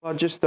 Well, just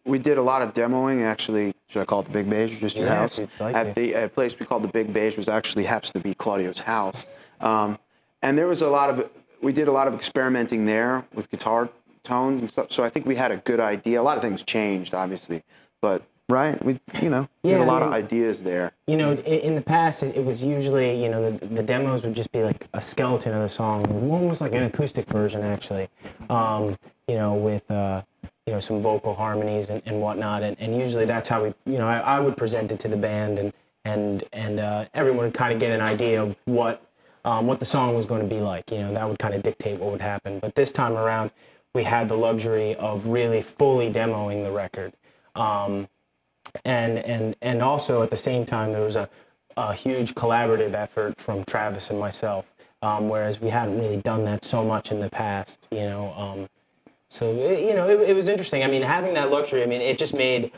we did a lot of demoing. Actually, should I call it the Big Beige or just your Yeah, house? if you'd like At to. the place we called the Big Beige was actually happens to be Claudio's house, and there was a lot of we did a lot of experimenting there with guitar tones and stuff. So I think we had a good idea. A lot of things changed, obviously, but right, we we had Yeah, a I lot of mean, ideas there. in the past, it was usually, the demos would just be like a skeleton of the song, almost like an acoustic version, actually, with, some vocal harmonies and whatnot. And usually that's how I would present it to the band and everyone would kind of get an idea of what the song was going to be like. That would kind of dictate what would happen. But this time around, we had the luxury of really fully demoing the record. And also at the same time there was a huge collaborative effort from Travis and myself, whereas we hadn't really done that so much in the past. It was interesting. I mean, having that luxury, I mean, it just made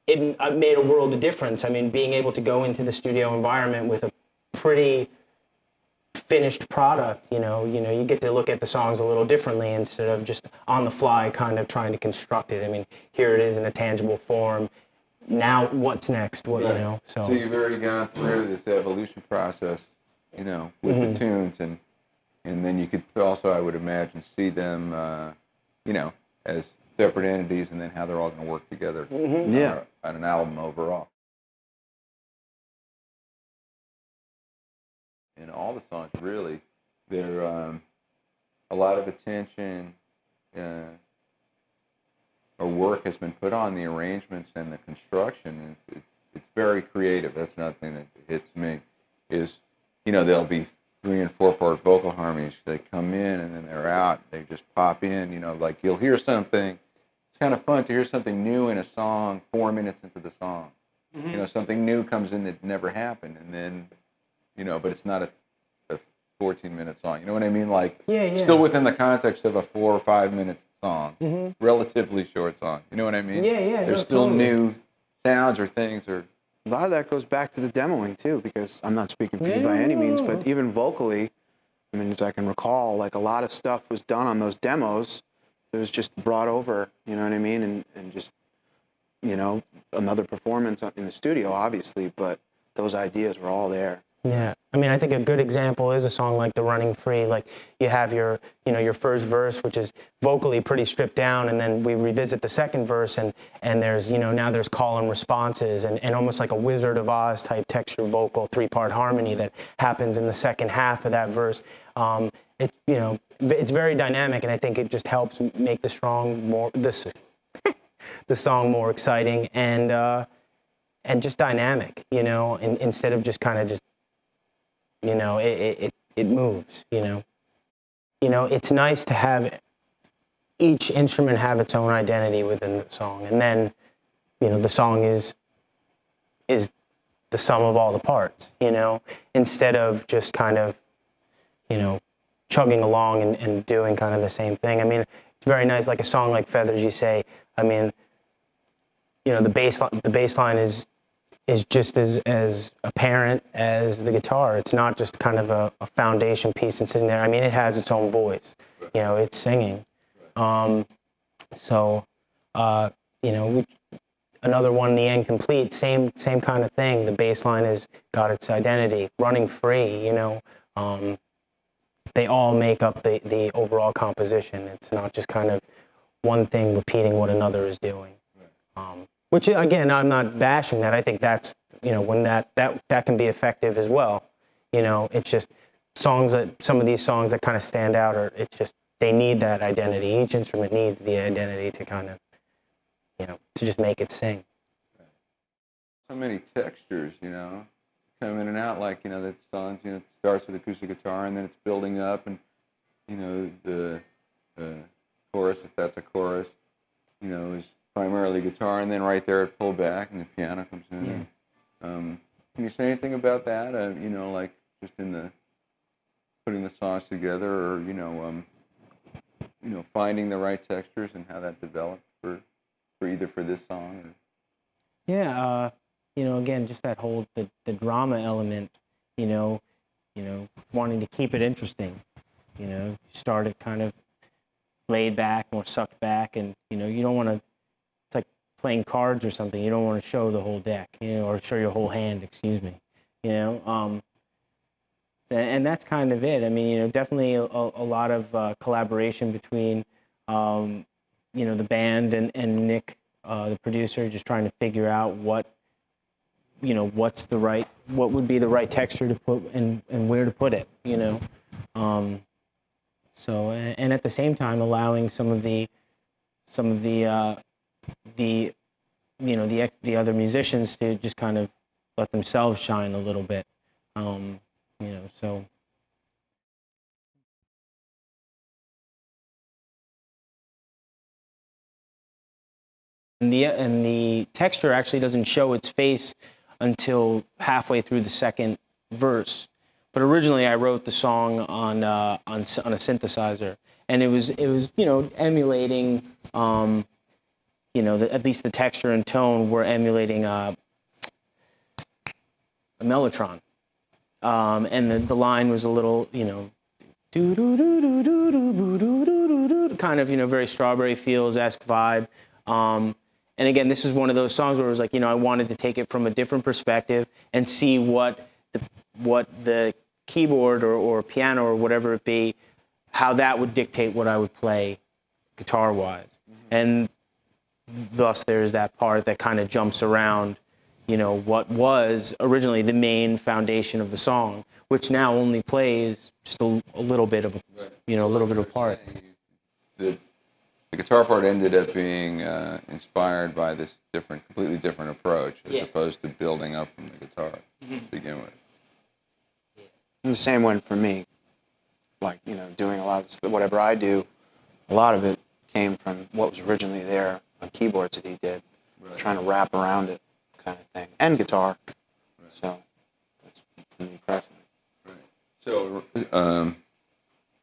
a world of difference. I mean, being able to go into the studio environment with a pretty finished product, you get to look at the songs a little differently instead of just on the fly kind of trying to construct it. I mean, here it is in a tangible form. Now what's next? Right. So So you've already gone through this evolution process, with the tunes, and then you could also, I would imagine, see them, as separate entities, and then how they're all going to work together Yeah. on an album overall. And all the songs, really, they're a lot of attention or work has been put on the arrangements and the construction. It's very creative. That's another thing that hits me is, there'll be 3 and 4 part vocal harmonies. They come in and then they're out. They just pop in, like you'll hear something. It's kind of fun to hear something new in a song 4 minutes into the song. Something new comes in that never happened, and then, but it's not a 14-minute song. You know what I mean? Like, still within the context of a 4 or 5 minute song, relatively short song. You know what I mean? Yeah. There's No, still totally. new sounds or things or. A lot of that goes back to the demoing too, because I'm not speaking for you by any means, but even vocally, I mean, as I can recall, like a lot of stuff was done on those demos. It was just brought over, you know what I mean, and just, another performance in the studio, obviously, but those ideas were all there. Yeah, I mean, I think a good example is a song like "The Running Free." Like, you have your first verse, which is vocally pretty stripped down, and then we revisit the second verse, and there's, now there's call and responses, and almost like a Wizard of Oz type texture vocal 3-part harmony that happens in the second half of that verse. It's very dynamic, and I think it just helps make the song more exciting and just dynamic, and instead of just kind of just. It moves, It's nice to have each instrument have its own identity within the song. And then, the song is the sum of all the parts, instead of just kind of, chugging along and doing kind of the same thing. I mean, it's very nice, like a song like Feathers, you say, I mean, the bass line is just as apparent as the guitar. It's not just kind of a foundation piece and sitting there. I mean, it has its own voice. It's singing. Another one, The Incomplete, same kind of thing. The bass line has got its identity. Running Free, they all make up the overall composition. It's not just kind of one thing repeating what another is doing. Which, again, I'm not bashing that. I think that's, when that can be effective as well. It's just some of these songs that kind of stand out, or it's just, they need that identity. Each instrument needs the identity to kind of, to just make it sing. So many textures, come in and out, like, that songs, it starts with acoustic guitar and then it's building up and, the chorus, if that's a chorus, is primarily guitar, and then right there it pulled back and the piano comes in. Yeah. Can you say anything about that? Like just in the putting the songs together, or finding the right textures and how that developed for either for this song or. Yeah, again, just that whole the drama element, wanting to keep it interesting. Start it kind of laid back, more sucked back, and you know, you don't want to. It's like playing cards or something. You don't want to show the whole deck, you know, or show your whole hand. Excuse me, you know. And that's kind of it. I mean, you know, definitely a lot of collaboration between, you know, the band and Nick, the producer, just trying to figure out what, you know, what would be the right texture to put and where to put it, you know. So and at the same time allowing some of the you know, the other musicians to just kind of let themselves shine a little bit. You know, so. And the texture actually doesn't show its face until halfway through the second verse. But originally I wrote the song on a synthesizer, and it was you know, emulating you know, at least the texture and tone were emulating a mellotron. And the line was a little, you know, do do do do do do do do do, kind of, you know, very Strawberry Fields-esque vibe. And again, this is one of those songs where it was like, you know, I wanted to take it from a different perspective and see what the keyboard or piano or whatever it be, how that would dictate what I would play guitar-wise. And thus there's that part that kind of jumps around, you know, what was originally the main foundation of the song, which now only plays just a little bit of, you know, a little bit of part. The guitar part ended up being inspired by this completely different approach, as opposed to building up from the guitar to begin with. And the same went for me. Like, you know, doing a lot of whatever I do, a lot of it came from what was originally there on keyboards that he did, trying to wrap around it, kind of thing, and guitar. So that's for me personally. So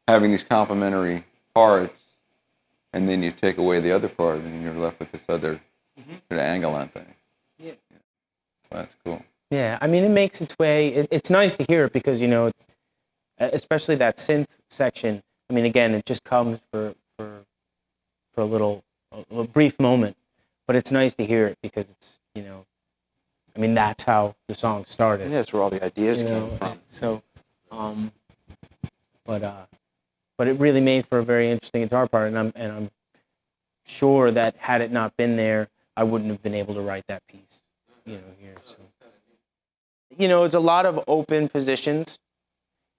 having these complementary parts, and then you take away the other part, and you're left with this other sort of angle on things. Yeah. Well, that's cool. Yeah, I mean, it makes its way. It's nice to hear it because, you know, it's, especially that synth section. I mean, again, it just comes for a brief moment, but it's nice to hear it because it's, you know, I mean, that's how the song started. Yeah, that's where all the ideas you know, came from. So, but it really made for a very interesting guitar part, and I'm sure that had it not been there, I wouldn't have been able to write that piece, you know, here. So, you know, it's a lot of open positions,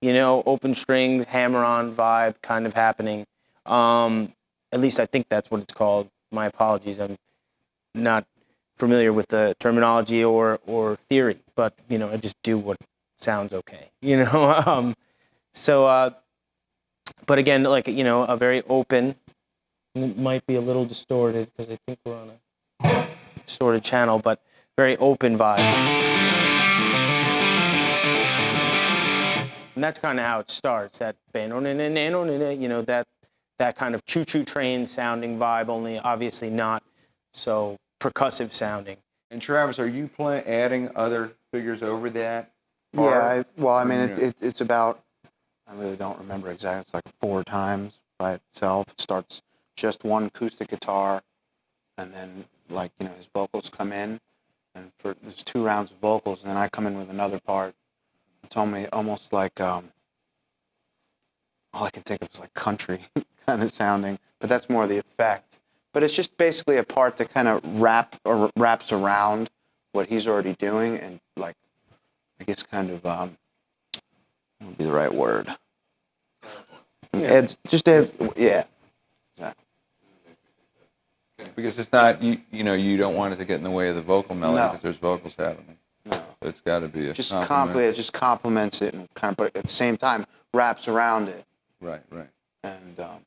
you know, open strings, hammer-on vibe kind of happening. At least I think that's what it's called. My apologies, I'm not familiar with the terminology or theory, but, you know, I just do what sounds okay, you know. But again, like, you know, a very open, it might be a little distorted because I think we're on a distorted channel, but very open vibe. And that's kind of how it starts, that, you know, that kind of choo-choo train sounding vibe, only obviously not so percussive sounding. And Travis, are you adding other figures over that? Yeah, I mean, it's about, I really don't remember exactly, it's like 4 times by itself. It starts just one acoustic guitar, and then, like, you know, his vocals come in, and there's 2 rounds of vocals, and then I come in with another part. It's almost like, all I can think of is like country kind of sounding, but that's more the effect. But it's just basically a part that kind of wraps around what he's already doing, and, like, I guess kind of, what would be the right word? Yeah. Adds, yeah. Exactly. Because it's not, you know, you don't want it to get in the way of the vocal melody because there's vocals happening. No. So it's got to be a just compliment. It just complements it, and kind of, but at the same time wraps around it. Right. And so.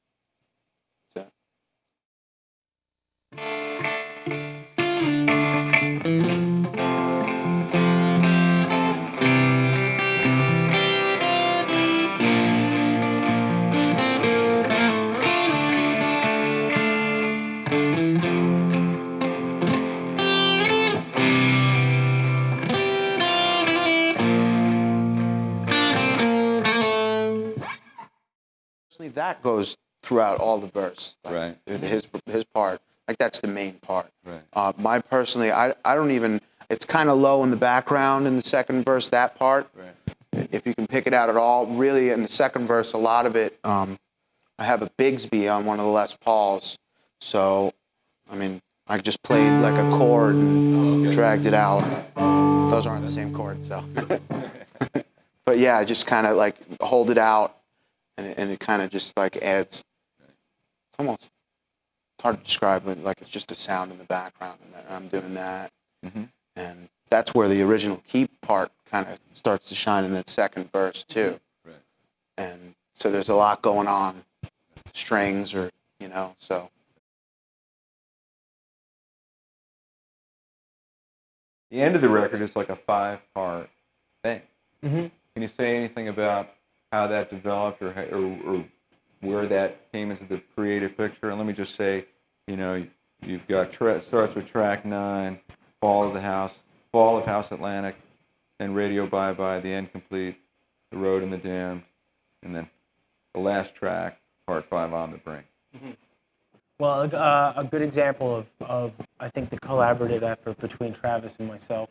That goes throughout all the verse. Like, Right. His part, like that's the main part. Right. My personally, I don't even. It's kind of low in the background in the second verse. That part, Right. if you can pick it out at all, really in the second verse, a lot of it. I have a Bigsby on one of the Les Pauls, so I mean, I just played like a chord and dragged it out. Those aren't the same chords, so. But yeah, I just kind of like hold it out, and it kind of just like adds. It's hard to describe, but like it's just a sound in the background, and I'm doing that, and that's where the original key part kind of starts to shine in that second verse too. Right. And so there's a lot going on, strings or so. The end of the record is like a 5-part thing. Mm-hmm. Can you say anything about how that developed or where that came into the creative picture? And let me just say, you've got starts with track 9, Fall of House Atlantic, then Radio Bye Bye, The End Complete, The Road and the Damned, and then the last track, part 5, On the Brink. Mm-hmm. Well, a good example of I think the collaborative effort between Travis and myself.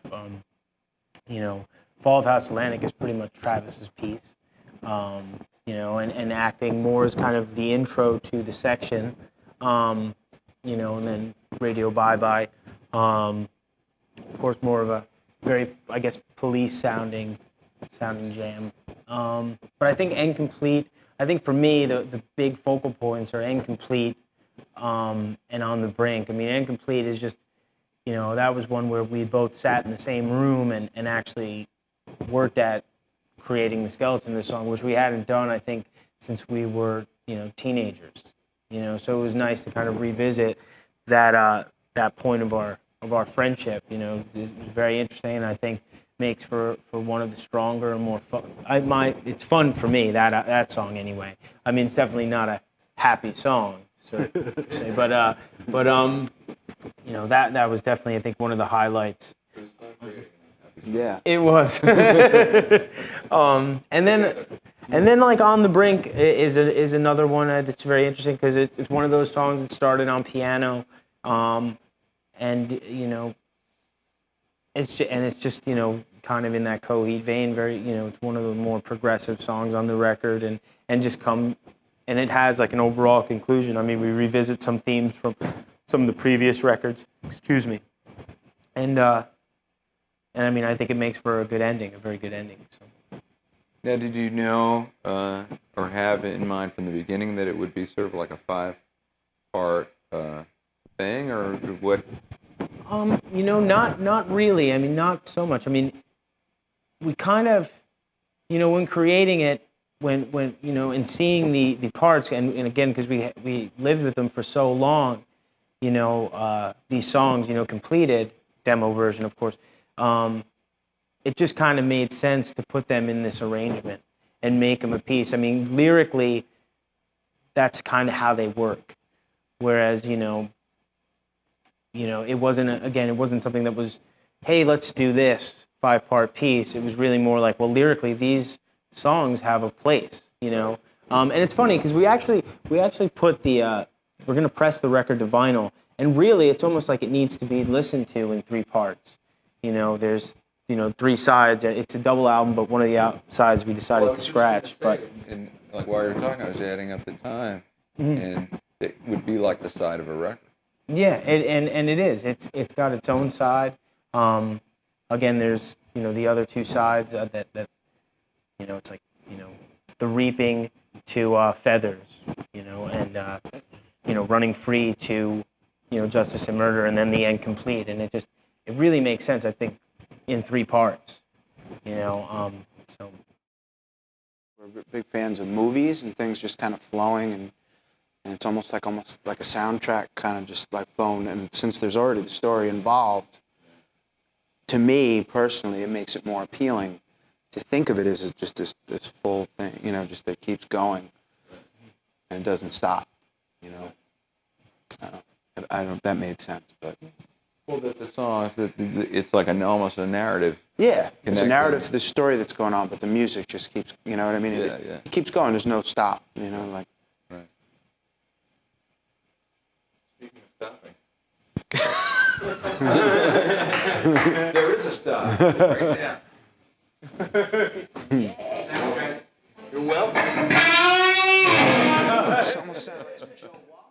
Fall of House Atlantic is pretty much Travis's piece. And acting more as kind of the intro to the section, and then Radio Bye Bye, of course, more of a very, I guess, police sounding jam. But I think End Complete, I think for me, the big focal points are End Complete and On the Brink. I mean, End Complete is just, that was one where we both sat in the same room and actually worked at creating the skeleton of the song, which we hadn't done, I think, since we were, teenagers. So it was nice to kind of revisit that point of our friendship. It was very interesting, and I think makes for one of the stronger and more fun. It's fun for me, that song anyway. I mean, it's definitely not a happy song, but that was definitely, I think, one of the highlights. It was fun creating. Yeah. It was. and then like On the Brink is another one that's very interesting because it's one of those songs that started on piano, and it's just kind of in that Coheed vein. Very it's one of the more progressive songs on the record, and it has like an overall conclusion. I mean, we revisit some themes from some of the previous records. Excuse me, and I mean, I think it makes for a good ending, a very good ending. So. Now, did you know or have in mind from the beginning that it would be sort of like a 5-part thing, or what? Not really. I mean, not so much. I mean, we kind of, when creating it, when and seeing the parts, and again, because we lived with them for so long, these songs, completed, demo version, of course. It just kind of made sense to put them in this arrangement and make them a piece. I mean, lyrically, that's kind of how they work. Whereas, it wasn't something that was, hey, let's do this 5-part piece. It was really more like, well, lyrically, these songs have a place, And it's funny because we actually put we're going to press the record to vinyl, and really, it's almost like it needs to be listened to in 3 parts. There's 3 sides. It's a double album, but one of the sides we decided to scratch. And like while you're talking, I was adding up the time, and it would be like the side of a record. Yeah, and it is. It's got its own side. Again, there's the other 2 sides that it's like the Reaping to Feathers, and Running Free to Justice and Murder, and then the End Complete, and it really makes sense, I think, in 3 parts, so. We're big fans of movies and things just kind of flowing, and it's almost like a soundtrack kind of just like flowing, and since there's already the story involved, to me personally, it makes it more appealing to think of it as just this full thing, just that keeps going, and it doesn't stop, I don't know if that made sense, but. Well, the songs, it's like almost a narrative. Yeah, it's a narrative to the story that's going on, but the music just keeps, you know what I mean? Yeah, it keeps going. There's no stop, like. Right. There is a stop. Right now.